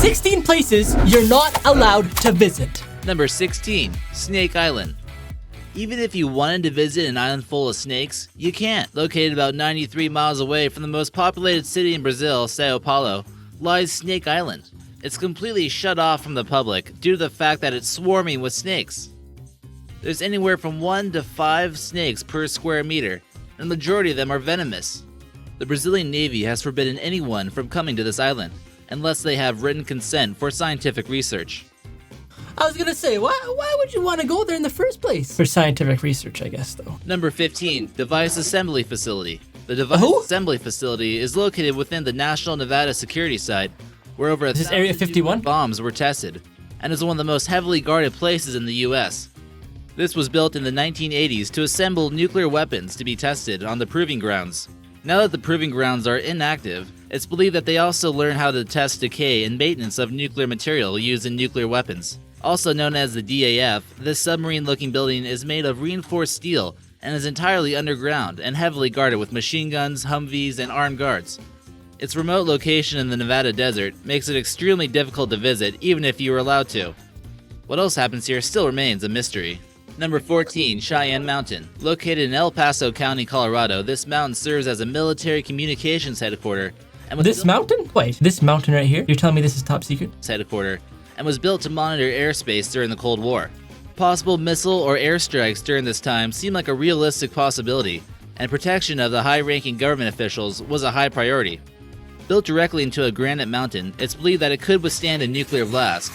16 places you're not allowed to visit. Number 16, Snake Island. Even if you wanted to visit an island full of snakes, you can't. Located about 93 miles away from the most populated city in Brazil, Sao Paulo, lies Snake Island. It's completely shut off from the public due to the fact that it's swarming with snakes. There's anywhere from 1 to 5 snakes per square meter, and the majority of them are venomous. The Brazilian Navy has forbidden anyone from coming to this island, unless they have written consent for scientific research. I was gonna say, why would you want to go there in the first place? For scientific research, I guess, though. Number 15, Device Assembly Facility. The Device Assembly Facility is located within the National Nevada Security Site, where over 1,000 Area 51? bombs were tested, and is one of the most heavily guarded places in the U.S. This was built in the 1980s to assemble nuclear weapons to be tested on the proving grounds. Now that the proving grounds are inactive, it's believed that they also learn how to test decay and maintenance of nuclear material used in nuclear weapons. Also known as the DAF, this submarine-looking building is made of reinforced steel and is entirely underground and heavily guarded with machine guns, Humvees, and armed guards. Its remote location in the Nevada desert makes it extremely difficult to visit even if you were allowed to. What else happens here still remains a mystery. Number 14, Cheyenne Mountain. Located in El Paso County, Colorado, this mountain serves as a military communications headquarters. This mountain? Wait, this mountain right here? You're telling me this is top secret? Headquarters, and was built to monitor airspace during the Cold War. Possible missile or airstrikes during this time seemed like a realistic possibility, and protection of the high-ranking government officials was a high priority. Built directly into a granite mountain, it's believed that it could withstand a nuclear blast.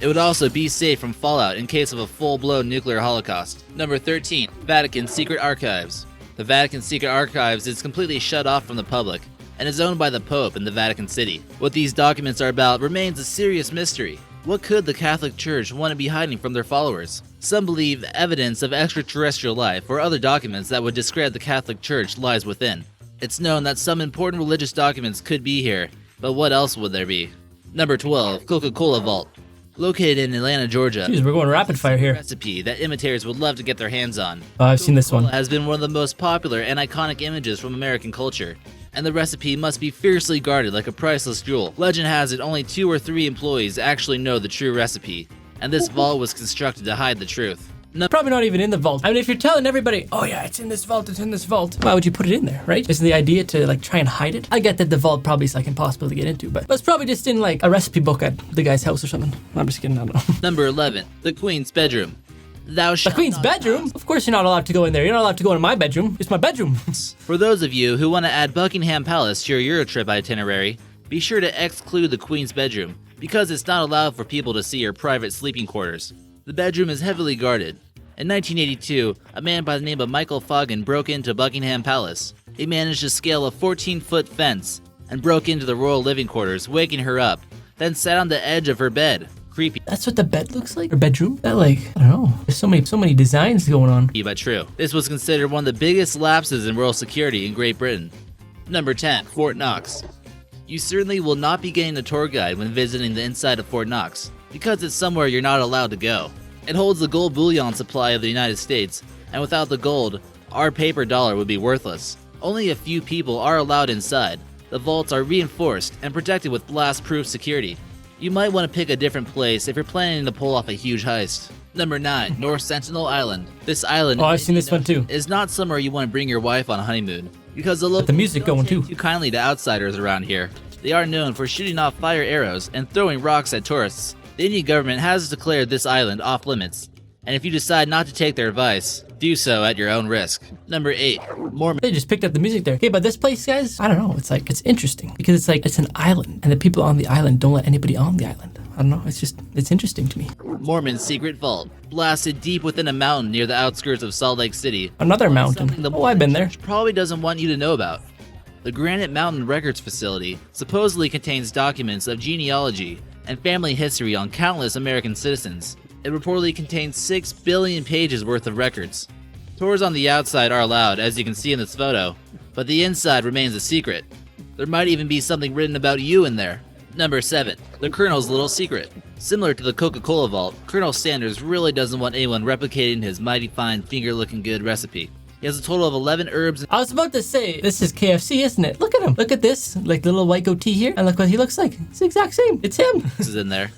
It would also be safe from fallout in case of a full-blown nuclear holocaust. Number 13, Vatican Secret Archives. The Vatican Secret Archives is completely shut off from the public, and is owned by the Pope in the Vatican City. What these documents are about remains a serious mystery. What could the Catholic Church want to be hiding from their followers? Some believe evidence of extraterrestrial life or other documents that would discredit the Catholic Church lies within. It's known that some important religious documents could be here, but what else would there be? Number 12, CocaCola Vault. Located in Atlanta, Georgia. Jeez, we're going rapid fire here. Recipe that imitators would love to get their hands on. Oh, I've seen this one. Has been one of the most popular and iconic images from American culture, and the recipe must be fiercely guarded like a priceless jewel. Legend has it only 2 or 3 employees actually know the true recipe, and this vault was constructed to hide the truth. Probably not even in the vault. I mean, if you're telling everybody, oh yeah, it's in this vault, it's in this vault, why would you put it in there, right? Isn't the idea to like try and hide it? I get that the vault probably is like impossible to get into, but it's probably just in like a recipe book at the guy's house or something. I'm just kidding, I don't know. Number 11, the Queen's Bedroom. The Queen's bedroom? Of course you're not allowed to go in there. You're not allowed to go into my bedroom. It's my bedroom. For those of you who want to add Buckingham Palace to your Eurotrip itinerary, be sure to exclude the Queen's bedroom, because it's not allowed for people to see your private sleeping quarters. The bedroom is heavily guarded. In 1982, a man by the name of Michael Foggin broke into Buckingham Palace. He managed to scale a 14-foot fence and broke into the royal living quarters, waking her up, then sat on the edge of her bed. Creepy. That's what the bed looks like? Or bedroom? That like, I don't know. There's so many designs going on. But true. This was considered one of the biggest lapses in royal security in Great Britain. Number 10, Fort Knox. You certainly will not be getting a tour guide when visiting the inside of Fort Knox, because it's somewhere you're not allowed to go. It holds the gold bullion supply of the United States, and without the gold, our paper dollar would be worthless. Only a few people are allowed inside. The vaults are reinforced and protected with blast-proof security. You might want to pick a different place if you're planning to pull off a huge heist. Number 9, North Sentinel Island. This island I've seen this one too. Is not somewhere you want to bring your wife on a honeymoon, because the music going too. Too kindly to outsiders around here. They are known for shooting off fire arrows and throwing rocks at tourists. The Indian government has declared this island off limits, and if you decide not to take their advice, do so at your own risk. Number 8, Mormons. They just picked up the music there. Okay, but this place, guys, I don't know. It's interesting because it's an island, and the people on the island don't let anybody on the island. I don't know. It's interesting to me. Mormons Secret Vault, blasted deep within a mountain near the outskirts of Salt Lake City. Another mountain. Oh, I've been there. Probably doesn't want you to know about. The Granite Mountain Records Facility supposedly contains documents of genealogy and family history on countless American citizens. It reportedly contains 6 billion pages worth of records. Tours on the outside are allowed, as you can see in this photo, but the inside remains a secret. There might even be something written about you in there. Number 7, the Colonel's Little Secret. Similar to the CocaCola Vault, Colonel Sanders really doesn't want anyone replicating his mighty fine finger-looking good recipe. He has a total of 11 herbs. I was about to say, this is KFC, isn't it? Look at him. Look at this. Like the little white goatee here. And look what he looks like. It's the exact same. It's him. Is in there.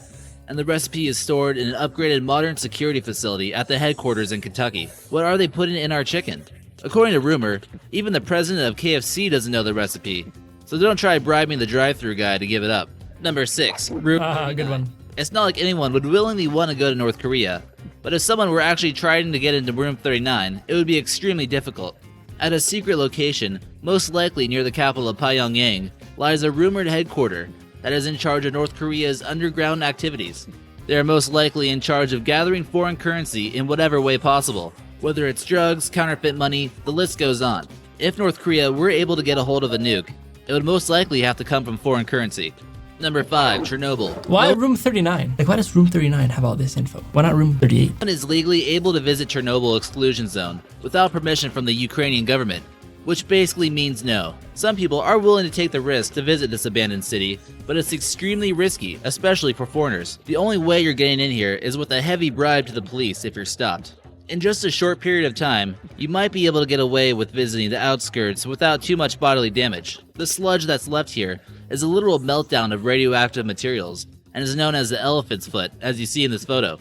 And the recipe is stored in an upgraded modern security facility at the headquarters in Kentucky. What are they putting in our chicken? According to rumor, even the president of KFC doesn't know the recipe. So don't try bribing the drive-thru guy to give it up. Number 6. Good one. It's not like anyone would willingly want to go to North Korea, but if someone were actually trying to get into Room 39, it would be extremely difficult. At a secret location, most likely near the capital of Pyongyang, lies a rumored headquarters that is in charge of North Korea's underground activities. They are most likely in charge of gathering foreign currency in whatever way possible, whether it's drugs, counterfeit money, the list goes on. If North Korea were able to get a hold of a nuke, it would most likely have to come from foreign currency. Number 5, Chernobyl. Why Room 39? Like, why does Room 39 have all this info? Why not Room 38? No one is legally able to visit Chernobyl exclusion zone without permission from the Ukrainian government, which basically means no. Some people are willing to take the risk to visit this abandoned city, but it's extremely risky, especially for foreigners. The only way you're getting in here is with a heavy bribe to the police if you're stopped. In just a short period of time, you might be able to get away with visiting the outskirts without too much bodily damage. The sludge that's left here is a literal meltdown of radioactive materials and is known as the elephant's foot, as you see in this photo.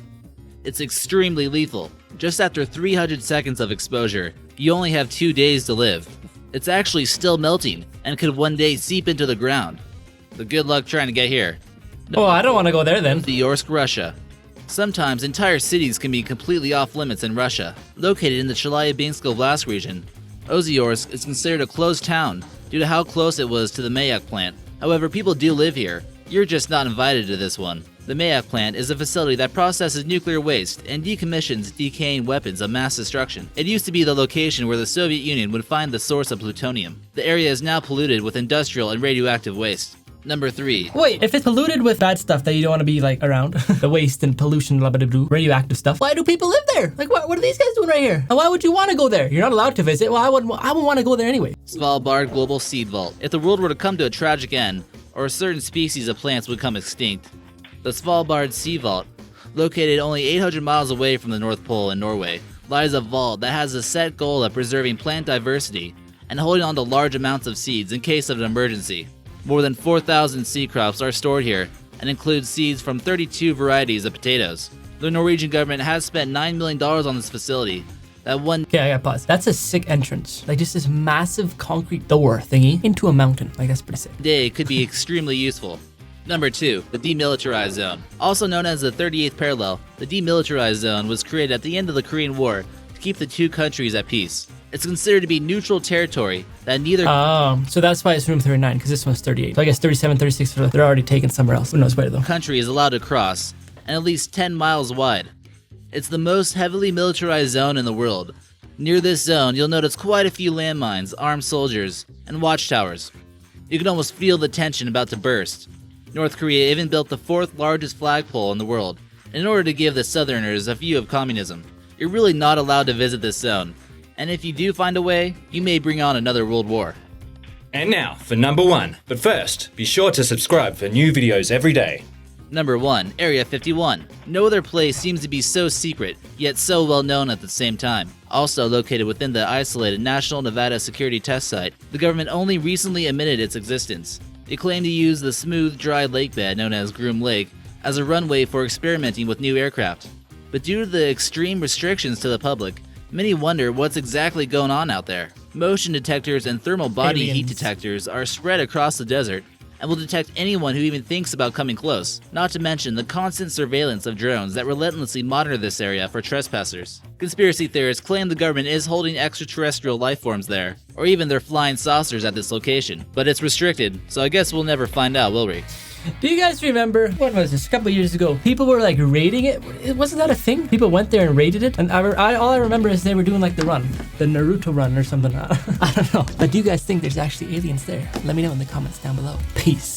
It's extremely lethal. Just after 300 seconds of exposure, you only have 2 days to live. It's actually still melting and could one day seep into the ground. So good luck trying to get here. Oh, I don't want to go there then. Theork, Russia. Sometimes entire cities can be completely off limits in Russia. Located in the Chelyabinsk Oblast region, Ozyorsk is considered a closed town due to how close it was to the Mayak plant. However, people do live here. You're just not invited to this one. The Mayak plant is a facility that processes nuclear waste and decommissions decaying weapons of mass destruction. It used to be the location where the Soviet Union would find the source of plutonium. The area is now polluted with industrial and radioactive waste. Number 3. Wait, if it's polluted with bad stuff that you don't want to be like around, the waste and pollution, blah, blah, blah, radioactive stuff, why do people live there? Like, what are these guys doing right here? And why would you want to go there? You're not allowed to visit. Well, I wouldn't want to go there anyway. Svalbard Global Seed Vault. If the world were to come to a tragic end, or a certain species of plants would become extinct, the Svalbard Seed Vault, located only 800 miles away from the North Pole in Norway, lies a vault that has a set goal of preserving plant diversity and holding on to large amounts of seeds in case of an emergency. More than 4,000 seed crops are stored here and include seeds from 32 varieties of potatoes. The Norwegian government has spent $9 million on this facility. Okay, I gotta pause. That's a sick entrance. Like just this massive concrete door thingy into a mountain. Like that's pretty sick. Day could be extremely useful. Number 2, the Demilitarized Zone. Also known as the 38th Parallel, the Demilitarized Zone was created at the end of the Korean War to keep the two countries at peace. It's considered to be neutral territory that neither... Oh, so that's why it's Room 39, because this one's 38. So I guess 37, 36, they're already taken somewhere else. Who knows where though? ...country is allowed to cross, and at least 10 miles wide. It's the most heavily militarized zone in the world. Near this zone, you'll notice quite a few landmines, armed soldiers, and watchtowers. You can almost feel the tension about to burst. North Korea even built the 4th largest flagpole in the world, in order to give the Southerners a view of communism. You're really not allowed to visit this zone, and if you do find a way, you may bring on another world war. And now for number 1. But first, be sure to subscribe for new videos every day. Number 1, Area 51. No other place seems to be so secret, yet so well known at the same time. Also located within the isolated National Nevada Security Test Site, the government only recently admitted its existence. They claim to use the smooth, dry lake bed known as Groom Lake as a runway for experimenting with new aircraft. But due to the extreme restrictions to the public, many wonder what's exactly going on out there. Motion detectors and thermal body heat detectors are spread across the desert and will detect anyone who even thinks about coming close, not to mention the constant surveillance of drones that relentlessly monitor this area for trespassers. Conspiracy theorists claim the government is holding extraterrestrial life forms there, or even their flying saucers at this location, but it's restricted, so I guess we'll never find out, will we? Do you guys remember, what was this, a couple of years ago, people were like raiding it? Wasn't that a thing? People went there and raided it? And all I remember is they were doing like the run, the Naruto run or something. I don't know. But do you guys think there's actually aliens there? Let me know in the comments down below. Peace.